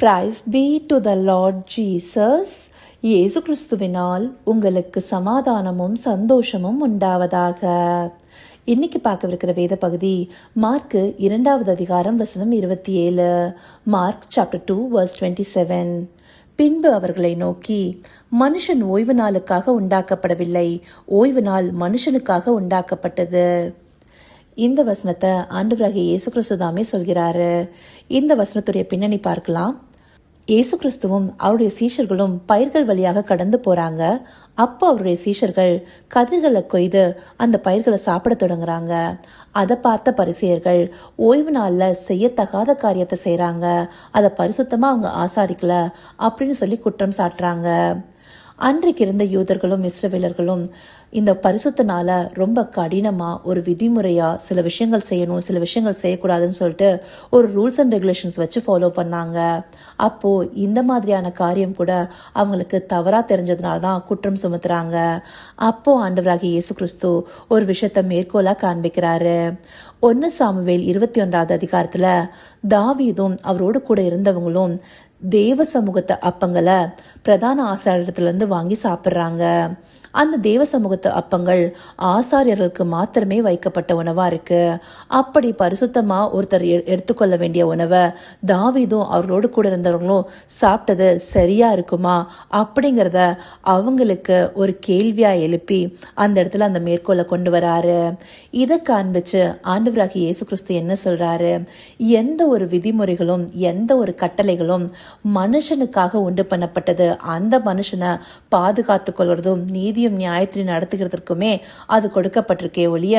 Praise be to the Lord Jesus. இயேசு கிறிஸ்துவினால் உங்களுக்கு சமாதானமும் சந்தோஷமும் உண்டாவதாக. இன்னைக்கு பார்க்கவிருக்கிற வேத பகுதி மார்க்கு 2வது அதிகாரம் வசனம் 27. Mark chapter 2 verse 27. பின்பு அவர்களை நோக்கி, மனுஷன் ஓய்வு நாளுக்காக உண்டாக்கப்படவில்லை, ஓய்வு நாள் மனுஷனுக்காக உண்டாக்கப்பட்டது. இந்த வசனத்தை ஆண்டவராகிய இயேசு கிறிஸ்து தாமே சொல்கிறாரு. இந்த வசனத்துடைய பின்னணி பார்க்கலாம். இயேசு கிறிஸ்துவும் அவருடைய சீஷர்களும் பயிர்கள் வழியாக கடந்து போறாங்க. அப்போ அவருடைய சீஷர்கள் கதிர்களை கொய்து அந்த பயிர்களை சாப்பிட தொடங்குறாங்க. அதை பார்த்த பரிசேயர்கள் ஓய்வு நாள்ல செய்யத்தகாத காரியத்தை செய்யறாங்க, அதை பரிசுத்தமா அவங்க ஆசாரிக்கல அப்படின்னு சொல்லி குற்றம் சாட்டுறாங்க. அன்றைக்கு இருந்த யூதர்களும் இஸ்ரவேலர்களும் இந்த பரிசுத்த நாளை ரொம்ப கடினமா ஒரு விதிமுறையா சில விஷயங்கள் செய்யணும், சில விஷயங்கள் செய்யக்கூடாதுன்னு சொல்லிட்டு ஒரு ரூல்ஸ் அண்ட் ரெகுலேஷன்ஸ் வச்சு ஃபாலோ பண்ணாங்க. அப்போ இந்த மாதிரியான காரியம் கூட அவங்களுக்கு தவறா தெரிஞ்சதுனால தான் குற்றம் சுமத்துறாங்க. அப்போ ஆண்டவராகிய இயேசு கிறிஸ்து ஒரு விஷயத்த மேற்கோளா காண்பிக்கிறாரு. 1 சாமுவேல் 21வது அதிகாரத்துல தாவீதும் அவரோடு கூட இருந்தவங்களும் தேவ சமூகத்தை அப்பங்களை பிரதான ஆசாரியத்துல இருந்து வாங்கி சாப்பிட்றாங்க. அந்த தேவ சமூகத்து அப்பங்கள் ஆசாரியர்களுக்கு மாத்திரமே வைக்கப்பட்ட உணவா இருக்கு. அப்படி பரிசுத்தமா ஒருத்தர் எடுத்துக்கொள்ள வேண்டிய உணவை தாவீதும் அவர்களோடு கூட இருந்தவங்களும் சாப்பிட்டது சரியா இருக்குமா அப்படிங்கிறத அவங்களுக்கு ஒரு கேள்வியா எழுப்பி அந்த இடத்துல அந்த மேற்கோளை கொண்டு வராரு. இதை காண்பிச்சு ஆண்டவராகிய இயேசு கிறிஸ்து என்ன சொல்றாரு, எந்த ஒரு விதிமுறைகளும் எந்த ஒரு கட்டளைகளும் மனுஷனுக்காக உண்டு பண்ணப்பட்டது, அந்த மனுஷனை பாதுகாத்து கொள்வதும் நீதியும் நியாயத்தின் நடத்துகிறதுக்குமே அது கொடுக்கப்பட்டிருக்கே ஒழிய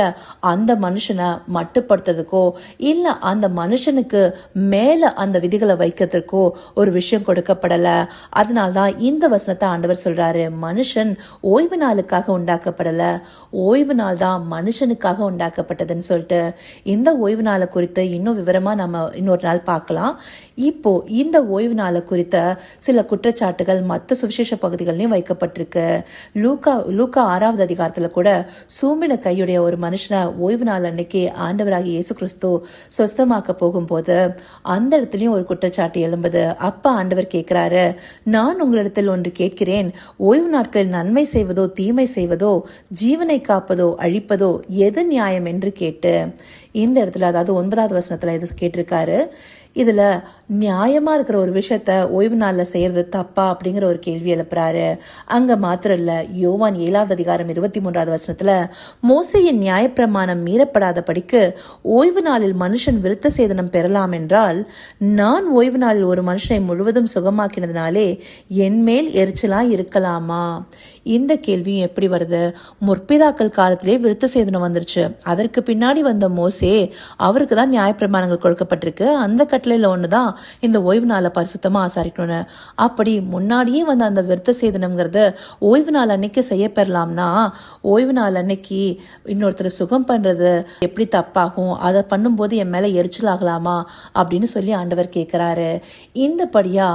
அந்த மனுஷனை மட்டுப்படுத்துறதுக்கோ இல்ல அந்த மனுஷனுக்கு மேல அந்த விதிகளை வைக்கிறதுக்கோ ஒரு விஷயம் கொடுக்கப்படல. அதனால்தான் இந்த வசனத்தை ஆண்டவர் சொல்றாரு, மனுஷன் ஓய்வு நாளுக்காக உண்டாக்கப்படல, ஓய்வு நாள் தான் மனுஷனுக்காக உண்டாக்கப்பட்டதுன்னு சொல்லிட்டு. இந்த ஓய்வு நாளை குறித்து இன்னும் விவரமா நம்ம இன்னொரு நாள் பார்க்கலாம். இப்போ இந்த ஓய்வு நாளை குறித்த சில குற்றச்சாட்டுகள் மற்ற சுவிசேஷ பகுதிகளையும் வைக்கப்பட்டிருக்கு. லூக்கா 6வது அதிகாரத்துல கூட சூம்பின கையுடைய ஒரு மனுஷனை ஓய்வு நாள் அன்னைக்கு ஆண்டவராகிய இயேசு கிறிஸ்து சொஸ்தமாக்க போகும்போது அந்த இடத்துலயும் ஒரு குற்றச்சாட்டு எழும்புது. அப்ப ஆண்டவர் கேட்கிறாரு, நான் உங்களிடத்தில் ஒன்று கேட்கிறேன், ஓய்வு நாட்களில் நன்மை செய்வதோ தீமை செய்வதோ ஜீவனை காப்பதோ அழிப்பதோ எது நியாயம் என்று கேட்டு. இந்த இடத்துல அதாவது 9வது வசனத்துல இது கேட்டிருக்காரு. இதுல நியாயமா இருக்கிற ஒரு விஷயத்த ஓய்வு நாள்ல செய்யறது தப்பா அப்படிங்கிற ஒரு கேள்வி எழுப்புறாரு. அங்க மாத்திரம் இல்ல, யோவான் 7வது அதிகாரம் 23வது வசனத்துல மோசேயின் நியாயப்பிரமாணம் மீறப்படாத படிக்கு ஓய்வு நாளில் மனுஷன் விருத்த சேதனம் பெறலாம் என்றால், நான் ஓய்வு நாளில் ஒரு மனுஷனை முழுவதும் சுகமாக்கினதுனாலே என் மேல் எரிச்சலா இருக்கலாமா? இந்த கேள்வியும் எப்படி வருது? முற்பிதாக்கள் காலத்திலே விருத்த சேதனம் வந்துருச்சு. அதற்கு பின்னாடி வந்த மோசே அவருக்கு தான் நியாயப்பிரமாணங்கள் கொடுக்கப்பட்டிருக்கு. அந்த கட்டளையில ஒண்ணுதான் இந்த ஓய்வு நாளை பரிசுத்தமா ஆசாரிக்கணும்னு. அப்படி முன்னாடியே வந்த அந்த விருத்த சேதனம்ங்கிறது ஓய்வு நாள் அன்னைக்கு செய்ய பெறலாம்னா, ஓய்வு நாள் அன்னைக்கு இன்னொருத்தர் சுகம் பண்றது எப்படி தப்பாகும்? அதை பண்ணும்போது என் மேல எரிச்சல் ஆகலாமா அப்படின்னு சொல்லி ஆண்டவர் கேட்கிறாரு. இந்தபடியா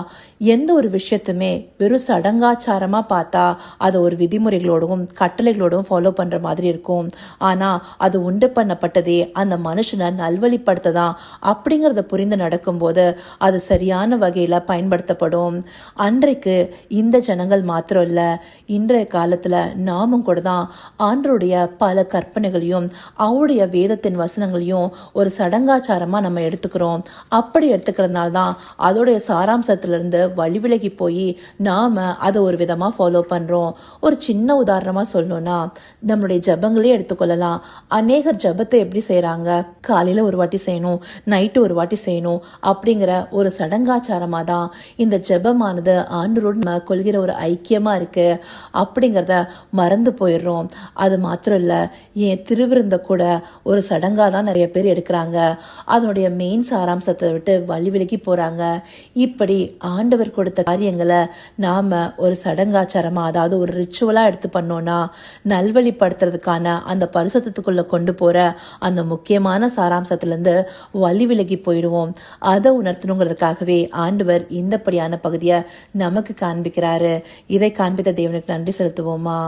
எந்த ஒரு விஷயத்துமே வெறும் சடங்காச்சாரமா பார்த்தா அது ஒரு விதிமுறைகளோடும் கட்டளைகளோடும் ஃபாலோ பண்ற மாதிரி இருக்கும். ஆனா அது உண்டு பண்ணப்பட்டதே அந்த மனுஷனை நல்வழிப்படுத்ததான் அப்படிங்கறத புரிந்து நடக்கும்போது அது சரியான வகையில பயன்படுத்தப்படும். அன்றைக்கு இந்த ஜனங்கள் மாத்திரம் இல்ல, இன்றைய காலத்துல நாமும் கூட தான் ஆண்டருடைய பல கற்பனைகளையும் அவருடைய வேதத்தின் வசனங்களையும் ஒரு சடங்காச்சாரமா நம்ம எடுத்துக்கிறோம். அப்படி எடுத்துக்கிறதுனால தான் அதோடைய சாராம்சத்திலிருந்து வழிவிலகி போய் நாம அதை ஒரு விதமா ஃபாலோ பண்றோம். ஒரு சின்ன உதாரணமா சொல்லணும்னா நம்மளுடைய ஜபங்களே எடுத்துக்கொள்ளலாம். அநேகர் ஜபத்தை எப்படி செய்யறாங்க, காலையில ஒரு வாட்டி செய்யணும், நைட்டு ஒரு வாட்டி செய்யணும் அப்படிங்கிற ஒரு சடங்காச்சாரமா தான் இந்த ஜபமானது ஆண்டவரோடு நம்ம கொள்கிற ஒரு ஐக்கியமா இருக்கு அப்படிங்கிறத மறந்து போயிடுறோம். அது மாத்திரம் இல்ல, என் திருவிருந்த கூட ஒரு சடங்கா தான் நிறைய பேர் எடுக்கிறாங்க. அதனுடைய மெயின் சாராம்சத்தை விட்டு வழி விலகி போறாங்க. இப்படி ஆண்டவர் கொடுத்த காரியங்களை நாம ஒரு சடங்காச்சாரமா அதாவது ஒரு ரிச்சுவலா எடுத்து பண்ணோம்னா நல்வழிப்படுத்துறதுக்கான அந்த பரிசுத்தத்துக்குள்ள கொண்டு போற அந்த முக்கியமான சாராம்சத்துல இருந்து வழி விலகி போயிடுவோம். அதை உணர்த்தணுங்கிறதுக்காகவே ஆண்டவர் இந்தப்படியான பகுதியை நமக்கு காண்பிக்கிறாரு. இதை காண்பித்த தேவனுக்கு நன்றி செலுத்துவோமா?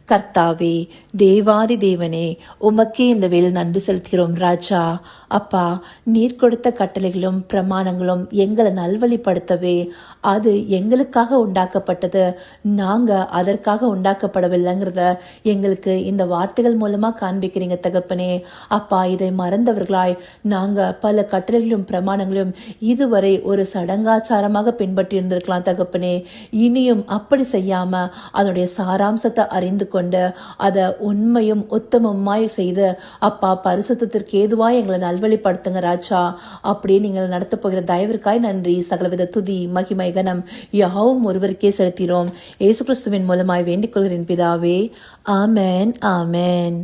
கர்த்தாவே, தேவாதி தேவனே, உமக்கே இந்த வேளையில் நன்றி செலுத்துகிறோம் ராஜா. அப்பா, நீர் கொடுத்த கட்டளைகளும் பிரமாணங்களும் எங்களை நல்வழிப்படுத்தவே அது எங்களுக்காக உண்டாக்கப்பட்டது, நாங்க அதற்காக உண்டாக்கப்படவில்லைங்கிறத எங்களுக்கு இந்த வார்த்தைகள் மூலமா காண்பிக்கிறீங்க தகப்பனே. அப்பா, இதை மறந்தவர்களாய் நாங்க பல கட்டளைகளும் பிரமாணங்களும் இதுவரை ஒரு சடங்காச்சாரமாக பின்பற்றி இருந்திருக்கலாம் தகப்பனே. இனியும் அப்படி செய்யாம அதனுடைய சாராம்சத்தை அறிந்து கொண்டு அதை உண்மையும் உத்தமமாய் செய்து அப்பா பரிசுத்தத்திற்கு ஏதுவாய் எங்களை நல்வழிப்படுத்துங்க ராஜா. அப்படியே நீங்கள் நடத்த போகிற தயவிற்காய் நன்றி. சகலவித துதி மகிமை கனம் யாவும் ஒருவருக்கே செலுத்தினோம். இயேசு கிறிஸ்துவின் மூலமாய் வேண்டிக் கொள்கிறேன் பிதாவே. ஆமென், ஆமென்.